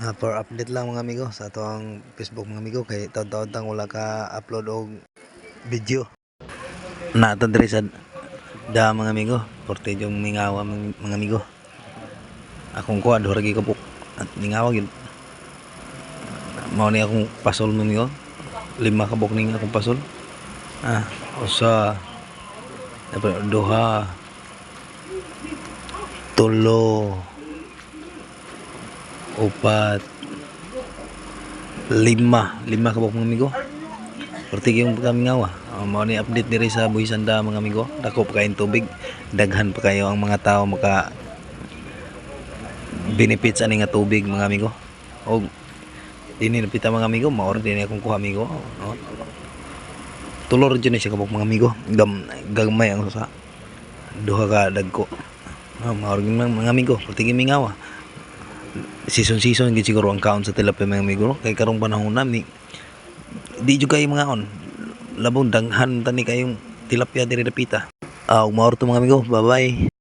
For update lang mga amigo sa atong Facebook mga amigo kay taon-taon tang wala ka upload og video. Nato diri sa mga amigo, porte yung mingawa mga amigo. Akong kuha do ragi kabuk at mingawa gyud. Mao ni akong pasol mga amigo. 5 kabuk ning akong pasol. Usa, duha, tulo, upat, 5 kabuk mga amigo. Porte yung pagkamingawa. Mao ni update diri sa Buhisanda mga amigo. Dako pa kayong tubig, daghan pa kayo ang mga tao maka benefit sa nga tubig mga amigo. Og dinhi napita mga amigo, maor din akong kuha amigo. Tulor dyan siya kabuk mga amigo. Gagmay ang sa duha ka dagko. Maor mga amigo, porte mingawa. Season gid siguro ang kaon sa tilapia mga amigo. Kay karong panahon nami di jud kay mga on labong danghan tani kayong tilapia diri dapita. Maor to mga amigo. Bye bye.